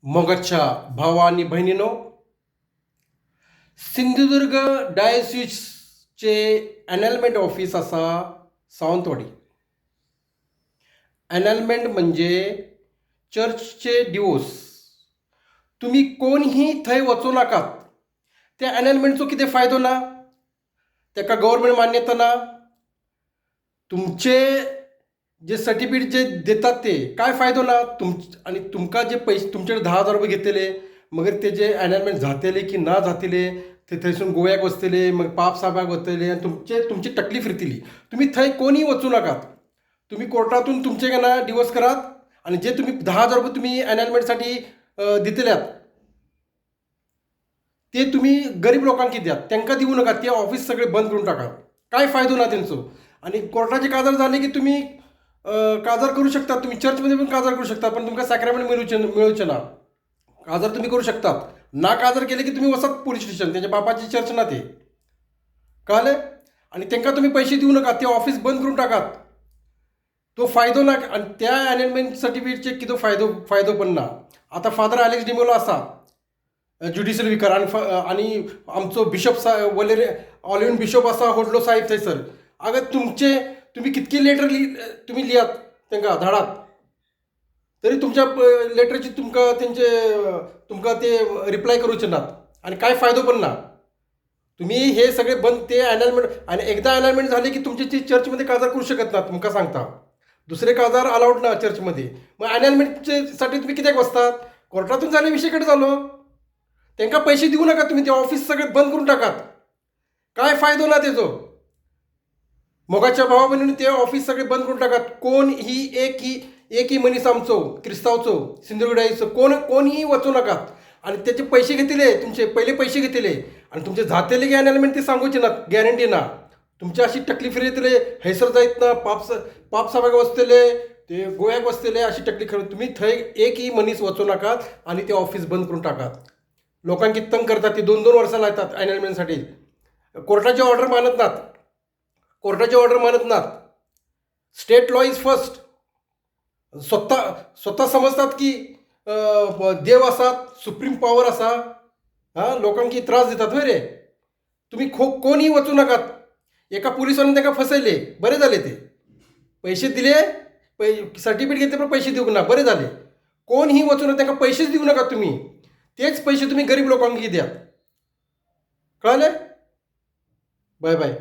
मोगाच्या भावा आणि बहिणीनो, सिंधुदुर्ग डायसिसचे अनालमेंट ऑफिस असा सावंतवाडी. अनालमेंट म्हणजे चर्चचे डिवोर्स. तुम्ही कोणीही थंय वचू नाकात. त्या अनालमेंटचो कितें फायदो ना, ताका गव्हर्मेंट मान्यता ना. तुमचे जे सर्टिफिकेट जे देतात ते काय फायदो ना. आणि तुमका जे पैसे तुमच्याकडे 10,000 रुपये घेतलेले, मगर ते जे अनालमेंट जातले की ना जातले, ते थंयसून गोव्याक वचतले, मग पाप साहेबाक वतले आणि तुमची तकलीफ रितली. तुम्ही थंय कोणी वचू नकात. तुम्ही कोर्टातून तुमचे ना डिवोर्स करात आणि जे तुम्ही 10,000 रुपये तुम्ही अनालमेंटसाठी दितल्यात ते तुम्ही गरीब लोकांक द्या. त्यांना देऊ नका. ते ऑफिस सगळे बंद करून टाका. काय फायदो ना त्यांचं. आणि कोर्टाचे काजार झाले की तुम्ही काजार करू शकता. तुम्ही चर्चमध्ये पण काजार करू शकता, पण तुमका सॅक्रामेंट मिळूचे ना. काजार तुम्ही करू शकतात. ना काजार केले की तुम्ही वसात पोलीस स्टेशन. त्यांच्या बापाची चर्च ना ते कळले. आणि त्यांना तुम्ही पैसे देऊ नका. ते ऑफिस बंद करून टाकात. तो फायदो ना. आणि त्या अनालमेंट सर्टिफिकेटचे किती फायदो पण ना. आता फादर अलेक्स डिमोलो असा ज्युडिशियल विकार आणि आमचो बिशप वलेरे ऑलिव्हन बिशप असा होडलो साहेब थंयसर. अगर तुम्ही कितके लेटर तुम्ही लिहात त्यांना धाडात, तरी तुमच्या लेटरची तुमका ते रिप्लाय करूचे नात. आणि काय फायदो पण ना. तुम्ही हे सगळे बंद ते अनालमेंट. आणि एकदा अनालमेंट झाले की तुमची चर्चमध्ये काजार करू शकत ना. तुमका सांगता दुसरे काजार अलाउड ना चर्चमध्ये. मग अनालमेंटचे साठी तुम्ही कित्याक बसतात. कोर्टातून झाले विषयकडे झालो. त्यांना पैसे देऊ नका. तुम्ही ते ऑफिस सगळे बंद करून टाकात. काय फायदो ना त्याचो. मोगाच्या भावा बहिणीने ते ऑफिस सगळे बंद करून टाकात. एकही मनीस आमचो क्रिस्तावचो सिंधुदुर्गाईचो कोणीही वचू नकात. आणि त्याचे पैसे घेतले, तुमचे पहिले पैसे घेतले आणि तुमचे जातेले की अनालमेंट ते सांगूचे ना. गॅरंटी ना. तुमच्या अशी तकलीफ येतले. हैसर जायत ना. पाप सभाग वचतले, ते गोव्याक वचतले. अशी तकलीफ तुम्ही थंय एकही मनीस वचू नकात. आणि ते ऑफिस बंद करून टाकात. लोकांकी तंग करतात. ते 2-2 वर्षं लागतात अनालमेंटसाठी. कोर्टाची ऑर्डर मानत नात. State law is first. स्वतः समजतात की देव असात, सुप्रीम पॉवर असा. लोकांकी त्रास देतात होय रे. तुम्ही कोणीही वचू नकात. एका पोलिसांनी त्यांना फसवले, बरे झाले. ते पैसे दिले, सर्टिफिकेट घेतले पण पैसे देऊ ना, बरे झाले. कोणीही वचू नका. त्यांना पैसेच देऊ नका तुम्ही. तेच पैसे तुम्ही गरीब लोकांना द्या. कळाले. Bye bye.